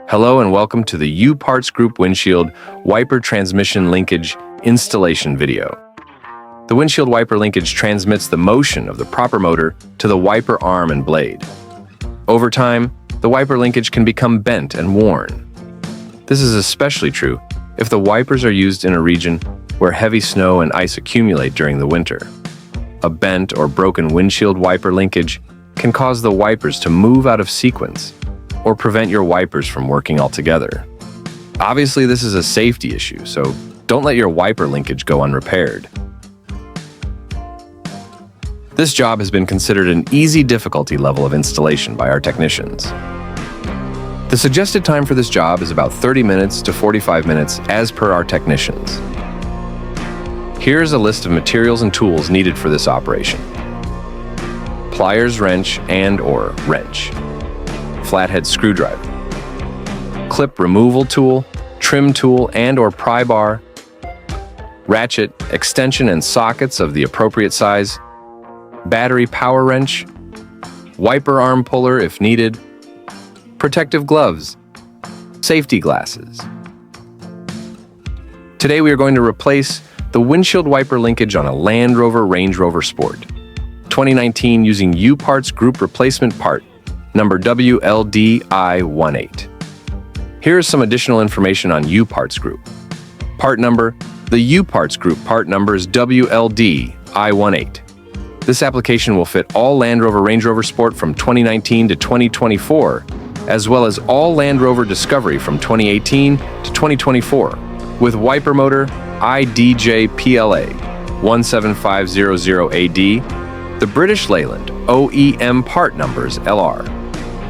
Hello and welcome to the U-Parts Group Windshield Wiper Transmission Linkage installation video. The windshield wiper linkage transmits the motion of the proper motor to the wiper arm and blade. Over time, the wiper linkage can become bent and worn. This is especially true if the wipers are used in a region where heavy snow and ice accumulate during the winter. A bent or broken windshield wiper linkage can cause the wipers to move out of sequence or prevent your wipers from working altogether. Obviously, this is a safety issue, so don't let your wiper linkage go unrepaired. This job has been considered an easy difficulty level of installation by our technicians. The suggested time for this job is about 30 minutes to 45 minutes as per our technicians. Here's a list of materials and tools needed for this operation. Plier's wrench and/or wrench. Flathead screwdriver, clip removal tool, trim tool and/or pry bar, ratchet, extension and sockets of the appropriate size, battery power wrench, wiper arm puller if needed, protective gloves, safety glasses. Today we are going to replace the windshield wiper linkage on a Land Rover Range Rover Sport 2019 using U-Parts Group replacement part number WLDI18. Here is some additional information on U-Parts Group. Part number: the U-Parts Group part number is WLDI18. This application will fit all Land Rover Range Rover Sport from 2019 to 2024, as well as all Land Rover Discovery from 2018 to 2024, with wiper motor JPLA17500AD, the British Leyland OEM part numbers LR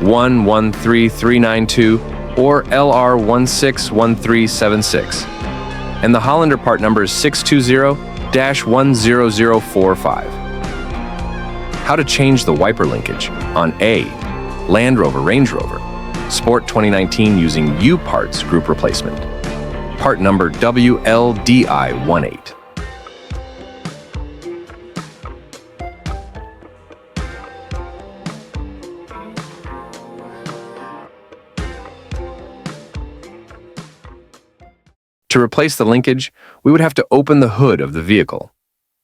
113392 or LR161376, and the Hollander part number is 620-10045. How to change the wiper linkage on a Land Rover Range Rover Sport 2019 using U-Parts Group replacement. Part number WLDI18. To replace the linkage, we would have to open the hood of the vehicle.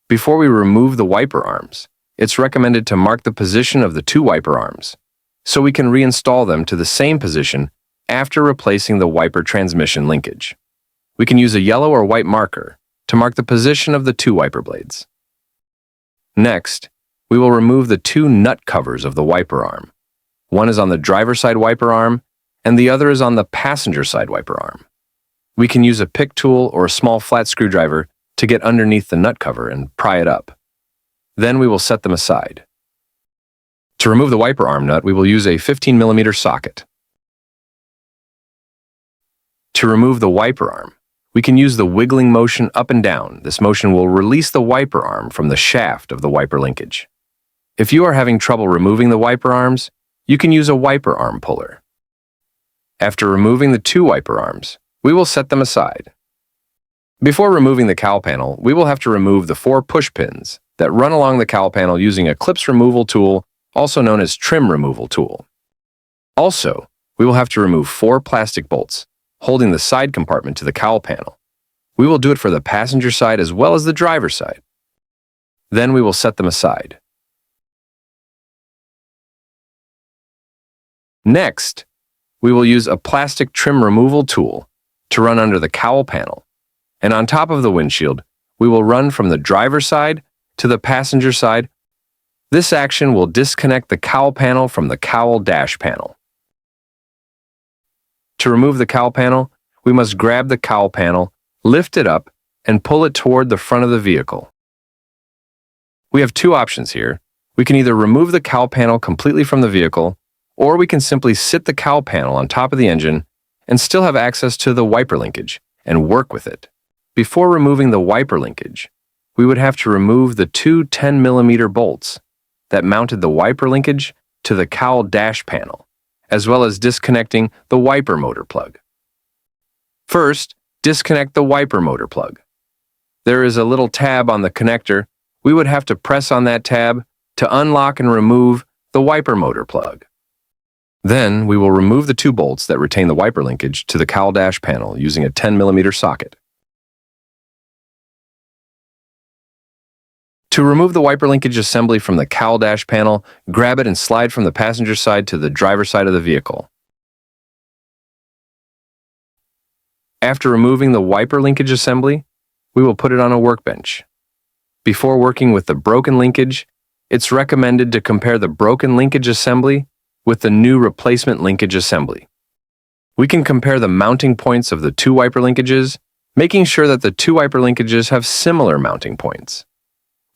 Before we remove the wiper arms, it's recommended to mark the position of the two wiper arms, so we can reinstall them to the same position after replacing the wiper transmission linkage. We can use a yellow or white marker to mark the position of the two wiper blades. Next, we will remove the two nut covers of the wiper arm. One is on the driver's side wiper arm, and the other is on the passenger side wiper arm. We can use a pick tool or a small flat screwdriver to get underneath the nut cover and pry it up. Then we will set them aside. To remove the wiper arm nut, we will use a 15mm socket. To remove the wiper arm, we can use the wiggling motion up and down. This motion will release the wiper arm from the shaft of the wiper linkage. If you are having trouble removing the wiper arms, you can use a wiper arm puller. After removing the two wiper arms, we will set them aside. Before removing the cowl panel, we will have to remove the 4 push pins that run along the cowl panel using a clips removal tool, also known as trim removal tool. Also, we will have to remove 4 plastic bolts holding the side compartment to the cowl panel. We will do it for the passenger side as well as the driver's side. Then we will set them aside. Next, we will use a plastic trim removal tool to run under the cowl panel, and on top of the windshield, we will run from the driver's side to the passenger side. This action will disconnect the cowl panel from the cowl dash panel. To remove the cowl panel, we must grab the cowl panel, lift it up, and pull it toward the front of the vehicle. We have 2 options here. We can either remove the cowl panel completely from the vehicle, or we can simply sit the cowl panel on top of the engine and still have access to the wiper linkage and work with it. Before removing the wiper linkage, we would have to remove the 2 10mm bolts that mounted the wiper linkage to the cowl dash panel, as well as disconnecting the wiper motor plug. First, disconnect the wiper motor plug. there is a little tab on the connector. We would have to press on that tab to unlock and remove the wiper motor plug. Then we will remove the 2 bolts that retain the wiper linkage to the cowl dash panel using a 10mm socket. To remove the wiper linkage assembly from the cowl dash panel, grab it and slide from the passenger side to the driver's side of the vehicle. After removing the wiper linkage assembly, we will put it on a workbench. Before working with the broken linkage, it's recommended to compare the broken linkage assembly with the new replacement linkage assembly. We can compare the mounting points of the 2 wiper linkages, making sure that the 2 wiper linkages have similar mounting points.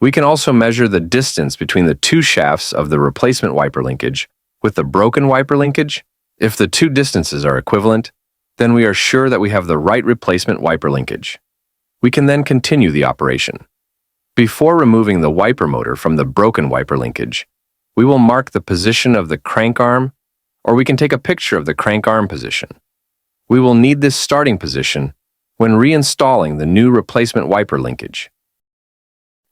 We can also measure the distance between the 2 shafts of the replacement wiper linkage with the broken wiper linkage. If the 2 distances are equivalent, then we are sure that we have the right replacement wiper linkage. We can then continue the operation. Before removing the wiper motor from the broken wiper linkage, we will mark the position of the crank arm, or we can take a picture of the crank arm position. We will need this starting position when reinstalling the new replacement wiper linkage.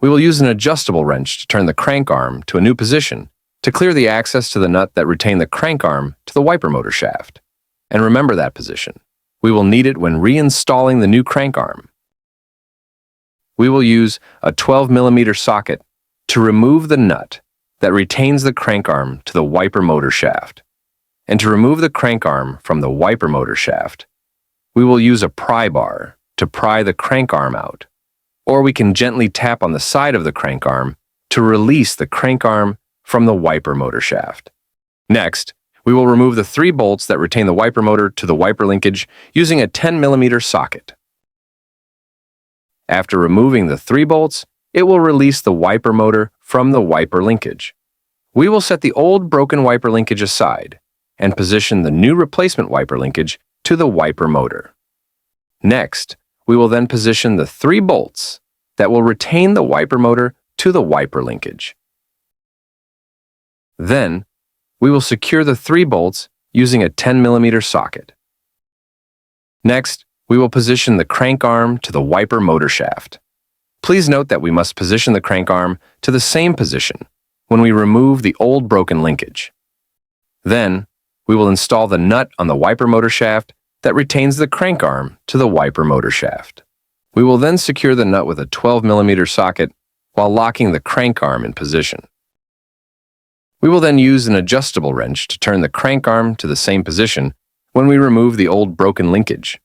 We will use an adjustable wrench to turn the crank arm to a new position to clear the access to the nut that retains the crank arm to the wiper motor shaft. And remember that position. We will need it when reinstalling the new crank arm. We will use a 12mm socket to remove the nut that retains the crank arm to the wiper motor shaft. And to remove the crank arm from the wiper motor shaft, we will use a pry bar to pry the crank arm out. Or we can gently tap on the side of the crank arm to release the crank arm from the wiper motor shaft. Next, we will remove the 3 bolts that retain the wiper motor to the wiper linkage using a 10mm socket. After removing the 3 bolts, it will release the wiper motor from the wiper linkage. We will set the old broken wiper linkage aside and position the new replacement wiper linkage to the wiper motor. Next, we will then position the 3 bolts that will retain the wiper motor to the wiper linkage. Then, we will secure the 3 bolts using a 10mm socket. Next, we will position the crank arm to the wiper motor shaft. Please note that we must position the crank arm to the same position when we remove the old broken linkage. Then, we will install the nut on the wiper motor shaft that retains the crank arm to the wiper motor shaft. We will then secure the nut with a 12mm socket while locking the crank arm in position. We will then use an adjustable wrench to turn the crank arm to the same position when we remove the old broken linkage.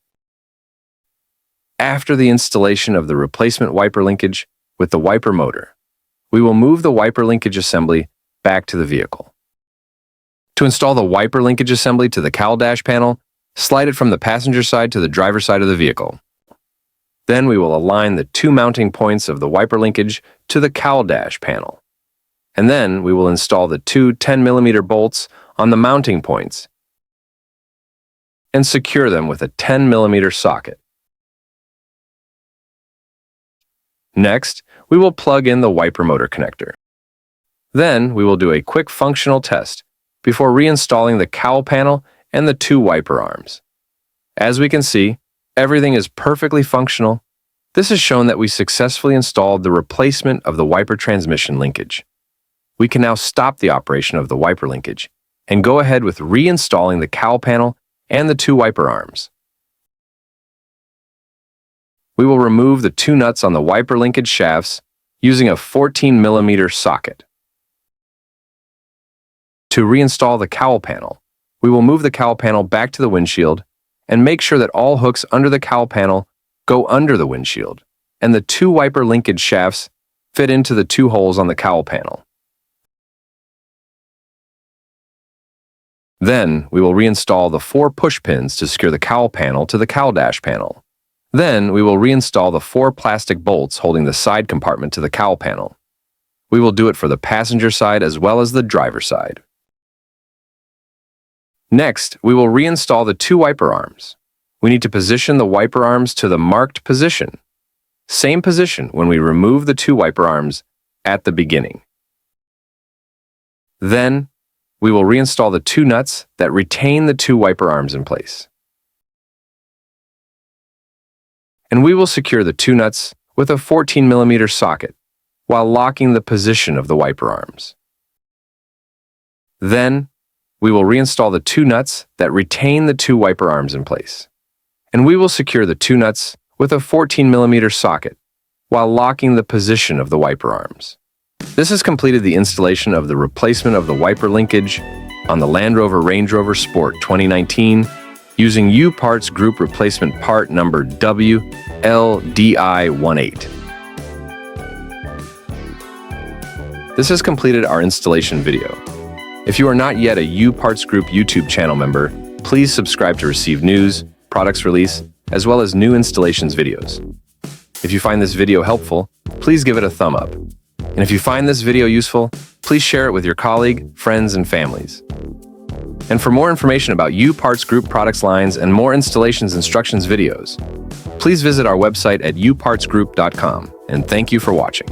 After the installation of the replacement wiper linkage with the wiper motor, we will move the wiper linkage assembly back to the vehicle. To install the wiper linkage assembly to the cowl dash panel, slide it from the passenger side to the driver's side of the vehicle. Then we will align the 2 mounting points of the wiper linkage to the cowl dash panel. And then we will install the 2 10mm bolts on the mounting points and secure them with a 10mm socket. Next, we will plug in the wiper motor connector. Then we will do a quick functional test before reinstalling the cowl panel and the 2 wiper arms. As we can see, everything is perfectly functional. This has shown that we successfully installed the replacement of the wiper transmission linkage. We can now stop the operation of the wiper linkage and go ahead with reinstalling the cowl panel and the 2 wiper arms. We will remove the 2 nuts on the wiper linkage shafts using a 14mm socket. To reinstall the cowl panel, we will move the cowl panel back to the windshield and make sure that all hooks under the cowl panel go under the windshield and the 2 wiper linkage shafts fit into the 2 holes on the cowl panel. Then, we will reinstall the 4 push pins to secure the cowl panel to the cowl dash panel. Then, we will reinstall the 4 plastic bolts holding the side compartment to the cowl panel. We will do it for the passenger side as well as the driver's side. Next, we will reinstall the 2 wiper arms. We need to position the wiper arms to the marked position. Same position when we remove the 2 wiper arms at the beginning. Then, we will reinstall the 2 nuts that retain the 2 wiper arms in place. And we will secure the 2 nuts with a 14mm socket while locking the position of the wiper arms. Then, we will reinstall the two nuts that retain the two wiper arms in place. And we will secure the two nuts with a 14mm socket while locking the position of the wiper arms. This has completed the installation of the replacement of the wiper linkage on the Land Rover Range Rover Sport 2019 using U-Parts Group replacement part number WLDI18. This has completed our installation video. If you are not yet a U-Parts Group YouTube channel member, please subscribe to receive news, products release, as well as new installations videos. If you find this video helpful, please give it a thumb up. And if you find this video useful, please share it with your colleague, friends, and families. And for more information about U-Parts Group products lines and more installations instructions videos, please visit our website at upartsgroup.com. And thank you for watching.